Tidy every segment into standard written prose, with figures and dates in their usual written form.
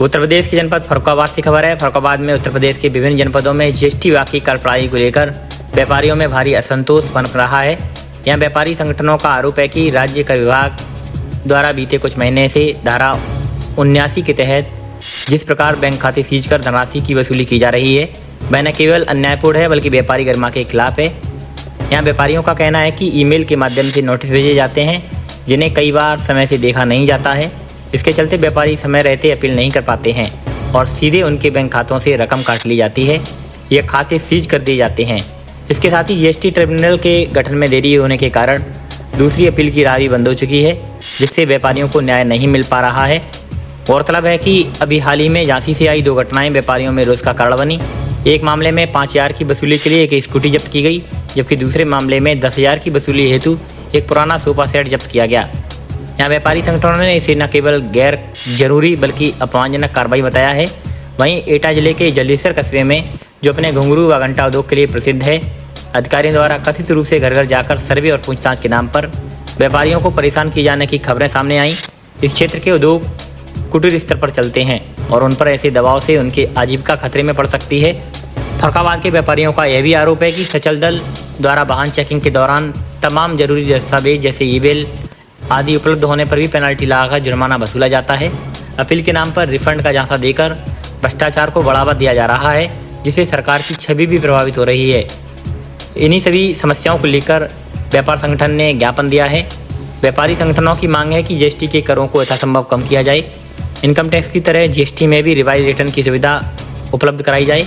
उत्तर प्रदेश के जनपद फर्रुखाबाद से खबर है। फर्रुखाबाद में उत्तर प्रदेश के विभिन्न जनपदों में जीएसटी विभाग की कर प्रणाली को लेकर व्यापारियों में भारी असंतोष पनप रहा है। यहाँ व्यापारी संगठनों का आरोप है कि राज्य कर विभाग द्वारा बीते कुछ महीने से धारा 79 के तहत जिस प्रकार बैंक खाते सीज कर धनराशि की वसूली की जा रही है, वह न केवल अन्यायपूर्ण है बल्कि व्यापारी गरिमा के खिलाफ है। यहाँ व्यापारियों का कहना है कि ईमेल के माध्यम से नोटिस भेजे जाते हैं, जिन्हें कई बार समय से देखा नहीं जाता है। इसके चलते व्यापारी समय रहते अपील नहीं कर पाते हैं और सीधे उनके बैंक खातों से रकम काट ली जाती है या खाते सीज कर दिए जाते हैं। इसके साथ ही जीएसटी ट्रिब्यूनल के गठन में देरी होने के कारण दूसरी अपील की राह भी बंद हो चुकी है, जिससे व्यापारियों को न्याय नहीं मिल पा रहा है। गौरतलब है कि अभी हाल ही में झांसी से आई 2 घटनाएं व्यापारियों में रोष का कारण बनी। एक मामले में 5000 की वसूली के लिए एक स्कूटी जब्त की गई, जबकि दूसरे मामले में 10,000 की वसूली हेतु एक पुराना सोफा सेट जब्त किया गया। यहाँ व्यापारी संगठनों ने इसे न केवल गैर जरूरी बल्कि अपमानजनक कार्रवाई बताया है। वहीं एटा जिले के जलेसर कस्बे में, जो अपने घुंघरू व घंटा उद्योग के लिए प्रसिद्ध है, अधिकारियों द्वारा कथित रूप से घर घर जाकर सर्वे और पूछताछ के नाम पर व्यापारियों को परेशान किए जाने की खबरें सामने आईं। इस क्षेत्र के उद्योग कुटीर स्तर पर चलते हैं और उन पर ऐसे दबाव से उनकी आजीविका खतरे में पड़ सकती है। फर्रुखाबाद के व्यापारियों का यह भी आरोप है कि सचल दल द्वारा वाहन चेकिंग के दौरान तमाम जरूरी दस्तावेज जैसे ई-बिल आदि उपलब्ध होने पर भी पेनल्टी लगाकर जुर्माना वसूला जाता है। अपील के नाम पर रिफंड का झांसा देकर भ्रष्टाचार को बढ़ावा दिया जा रहा है, जिससे सरकार की छवि भी प्रभावित हो रही है। इन्हीं सभी समस्याओं को लेकर व्यापार संगठन ने ज्ञापन दिया है। व्यापारी संगठनों की मांग है कि जीएसटी के करों को यथासंभव कम किया जाए। इनकम टैक्स की तरह जीएसटी में भी रिवाइज रिटर्न की सुविधा उपलब्ध कराई जाए।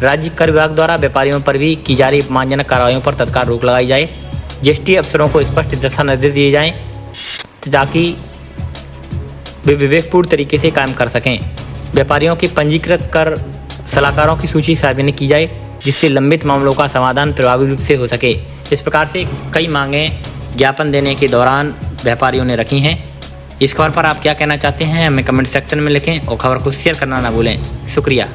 राज्य कर विभाग द्वारा व्यापारियों पर भी की जा रही अपमानजनक कार्रवाइयों पर तत्काल रोक लगाई जाए। जीएसटी अफसरों को स्पष्ट दिशा निर्देश दिए जाएं ताकि वे विवेकपूर्ण तरीके से काम कर सकें। व्यापारियों के पंजीकृत कर सलाहकारों की सूची सार्वजनिक की जाए, जिससे लंबित मामलों का समाधान प्रभावी रूप से हो सके। इस प्रकार से कई मांगें ज्ञापन देने के दौरान व्यापारियों ने रखी हैं। इस खबर पर आप क्या कहना चाहते हैं, हमें कमेंट सेक्शन में लिखें और खबर को शेयर करना ना भूलें। शुक्रिया।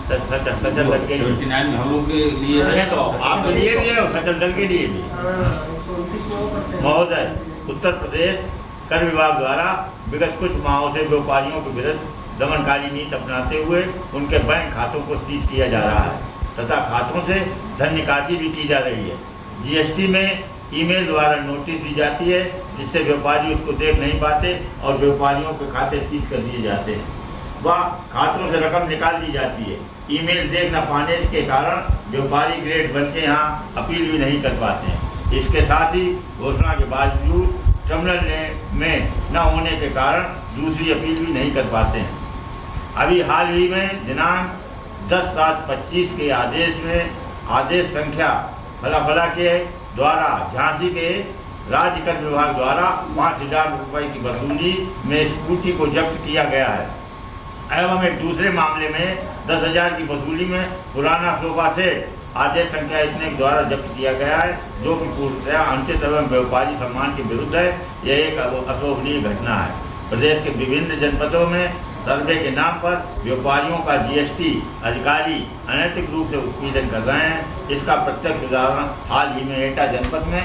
79 में हम लोग के लिए है, तो आपके लिए भी है और सचल दल के लिए भी। महोदय, उत्तर प्रदेश कर विभाग द्वारा विगत कुछ माहों से व्यापारियों के विरुद्ध दमनकारी नीति अपनाते हुए उनके बैंक खातों को सीज किया जा रहा है तथा खातों से धन निकासी भी की जा रही है। जीएसटी में ईमेल द्वारा नोटिस दी जाती है, जिससे व्यापारी उसको देख नहीं पाते और व्यापारियों के खाते सीज कर दिए जाते हैं। वह खातों से रकम निकाल दी जाती है। ईमेल देख न पाने के कारण व्यापारी ग्रेड बन के यहाँ अपील भी नहीं कर पाते हैं। इसके साथ ही घोषणा के बावजूद ट्रिब्यूनल में न होने के कारण दूसरी अपील भी नहीं कर पाते हैं। अभी हाल ही में दिनांक 10/7/25 के आदेश में आदेश संख्या फलाफला के द्वारा झांसी के राज्य कर विभाग द्वारा 5,000 रुपये की वसूली में स्कूटी को जब्त किया गया है एवं एक दूसरे मामले में 10,000 की वसूली में पुराना सोफा सेट आदेश संख्या इतने के द्वारा जब्त किया गया है, जो कि पूर्णतया अनुचित एवं व्यापारी सम्मान के विरुद्ध है। यह एक अशोभनीय घटना है। प्रदेश के विभिन्न जनपदों में सर्वे के नाम पर व्यापारियों का जीएसटी अधिकारी अनैतिक रूप से उत्पीड़न कर रहे हैं। इसका प्रत्यक्ष उदाहरण हाल ही में एटा जनपद में